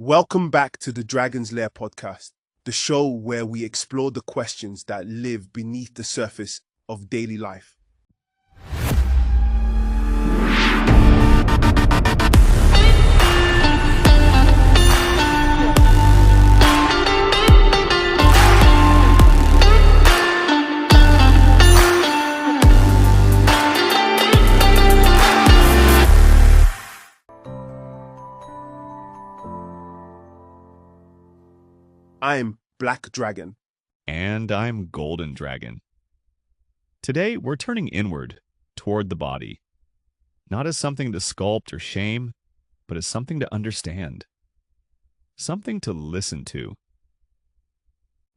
Welcome back to the Dragon's Lair podcast, the show where we explore the questions that live beneath the surface of daily life. I'm Black Dragon. And I'm Golden Dragon. Today, we're turning inward, toward the body. Not as something to sculpt or shame, but as something to understand. Something to listen to.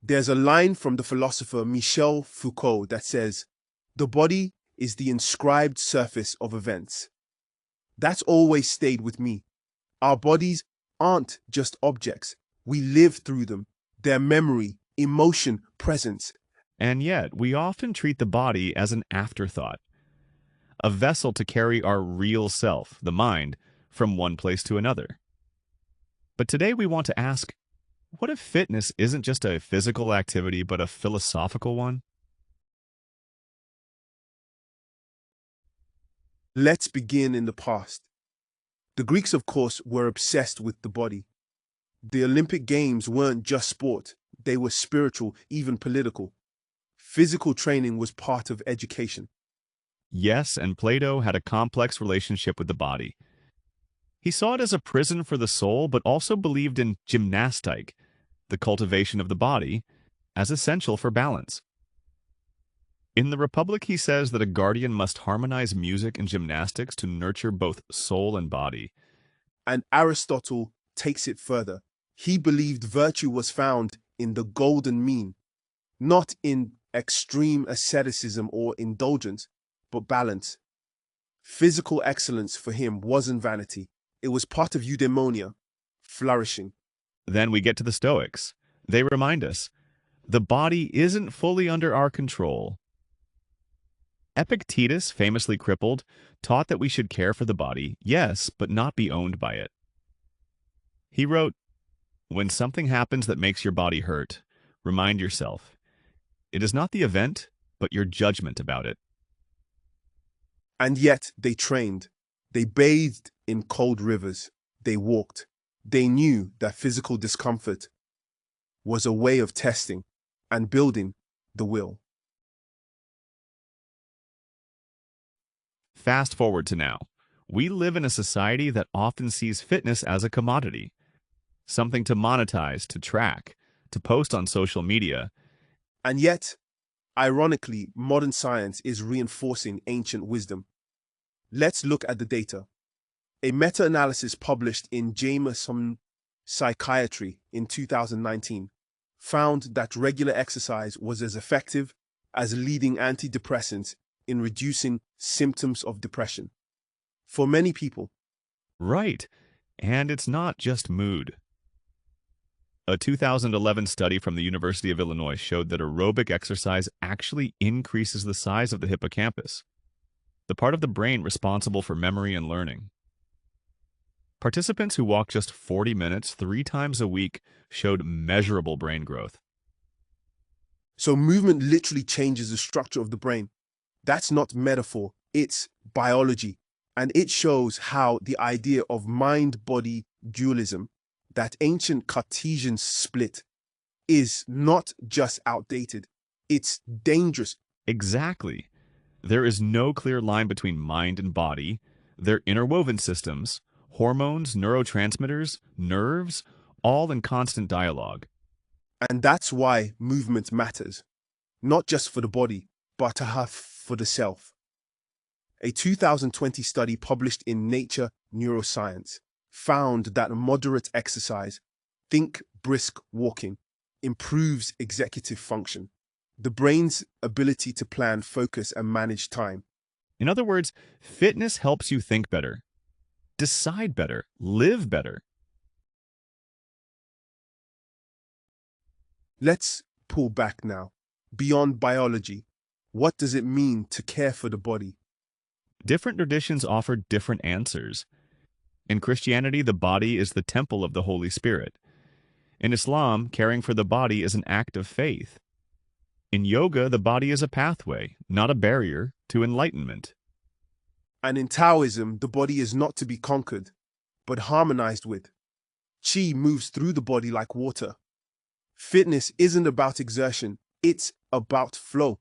There's a line from the philosopher Michel Foucault that says, "The body is the inscribed surface of events." That's always stayed with me. Our bodies aren't just objects. We live through them. Their memory, emotion, presence. And yet, we often treat the body as an afterthought. A vessel to carry our real self, the mind, from one place to another. But today we want to ask, what if fitness isn't just a physical activity, but a philosophical one? Let's begin in the past. The Greeks, of course, were obsessed with the body. The Olympic Games weren't just sport, they were spiritual, even political. Physical training was part of education. Yes, and Plato had a complex relationship with the body. He saw it as a prison for the soul, but also believed in gymnastique, the cultivation of the body, as essential for balance. In the Republic, he says that a guardian must harmonize music and gymnastics to nurture both soul and body. And Aristotle takes it further. He believed virtue was found in the golden mean, not in extreme asceticism or indulgence, but balance. Physical excellence for him wasn't vanity. It was part of eudaimonia, flourishing. Then we get to the Stoics. They remind us, the body isn't fully under our control. Epictetus, famously crippled, taught that we should care for the body, yes, but not be owned by it. He wrote, "When something happens that makes your body hurt, remind yourself, it is not the event, but your judgment about it." And yet they trained. They bathed in cold rivers. They walked. They knew that physical discomfort was a way of testing and building the will. Fast forward to now. We live in a society that often sees fitness as a commodity. Something to monetize, to track, to post on social media. And yet, ironically, modern science is reinforcing ancient wisdom. Let's look at the data. A meta-analysis published in JAMA Psychiatry in 2019 found that regular exercise was as effective as leading antidepressants in reducing symptoms of depression. For many people. Right. And it's not just mood. A 2011 study from the University of Illinois showed that aerobic exercise actually increases the size of the hippocampus, the part of the brain responsible for memory and learning. Participants who walked just 40 minutes 3 times a week showed measurable brain growth. So movement literally changes the structure of the brain. That's not metaphor, it's biology. And it shows how the idea of mind-body dualism, that ancient Cartesian split, is not just outdated, it's dangerous. Exactly. There is no clear line between mind and body. They're interwoven systems, hormones, neurotransmitters, nerves, all in constant dialogue. And that's why movement matters, not just for the body, but for the self. A 2020 study published in Nature Neuroscience found that moderate exercise, think brisk walking, improves executive function, the brain's ability to plan, focus, and manage time. In other words, fitness helps you think better, decide better, live better. Let's pull back now. Beyond biology, what does it mean to care for the body? Different traditions offer different answers. In Christianity, the body is the temple of the Holy Spirit. In Islam, caring for the body is an act of faith. In yoga, the body is a pathway, not a barrier, to enlightenment. And in Taoism, the body is not to be conquered, but harmonized with. Qi moves through the body like water. Fitness isn't about exertion, it's about flow.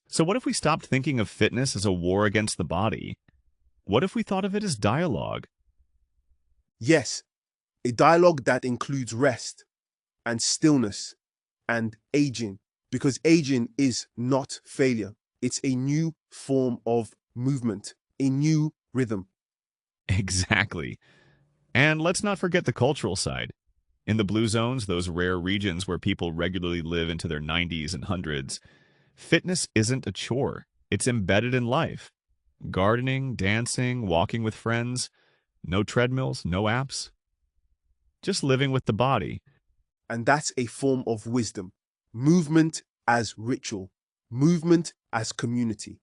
So what if we stopped thinking of fitness as a war against the body? What if we thought of it as dialogue? Yes, a dialogue that includes rest and stillness and aging, because aging is not failure. It's a new form of movement, a new rhythm. Exactly. And let's not forget the cultural side. In the blue zones, those rare regions where people regularly live into their 90s and hundreds, fitness isn't a chore. It's embedded in life. Gardening, dancing, walking with friends, no treadmills, no apps. Just living with the body. And that's a form of wisdom. Movement as ritual, movement as community.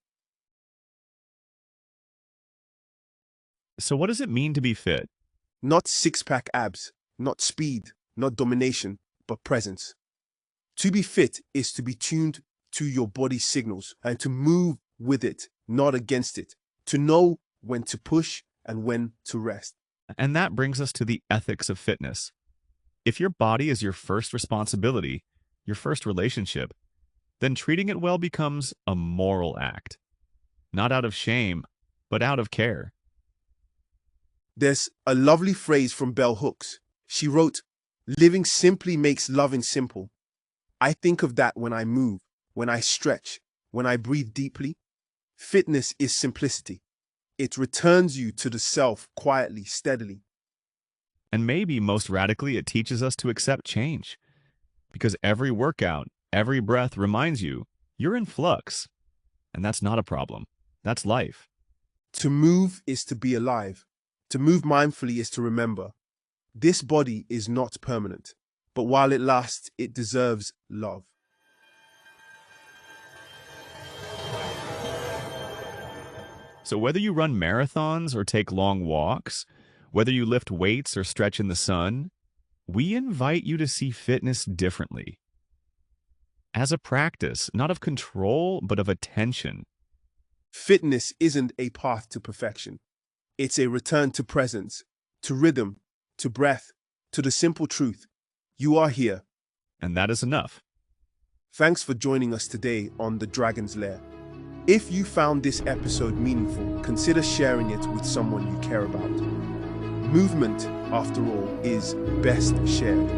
So what does it mean to be fit? Not six-pack abs, not speed, not domination, but presence. To be fit is to be tuned to your body's signals and to move with it, not against it. To know when to push and when to rest. And that brings us to the ethics of fitness. If your body is your first responsibility, your first relationship, then treating it well becomes a moral act. Not out of shame, but out of care. There's a lovely phrase from Bell Hooks. She wrote, "Living simply makes loving simple." I think of that when I move, when I stretch, when I breathe deeply. Fitness is simplicity. It returns you to the self quietly, steadily. And maybe most radically, it teaches us to accept change. Because every workout, every breath reminds you, you're in flux. And that's not a problem. That's life. To move is to be alive. To move mindfully is to remember. This body is not permanent, but while it lasts, it deserves love. So whether you run marathons or take long walks, whether you lift weights or stretch in the sun, we invite you to see fitness differently. As a practice, not of control, but of attention. Fitness isn't a path to perfection. It's a return to presence, to rhythm, to breath, to the simple truth. You are here. And that is enough. Thanks for joining us today on the Dragon's Lair. If you found this episode meaningful, consider sharing it with someone you care about. Movement, after all, is best shared.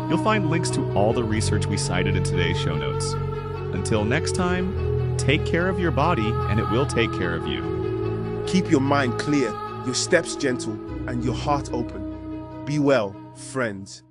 You'll find links to all the research we cited in today's show notes. Until next time, take care of your body and it will take care of you. Keep your mind clear, your steps gentle, and your heart open. Be well, friends.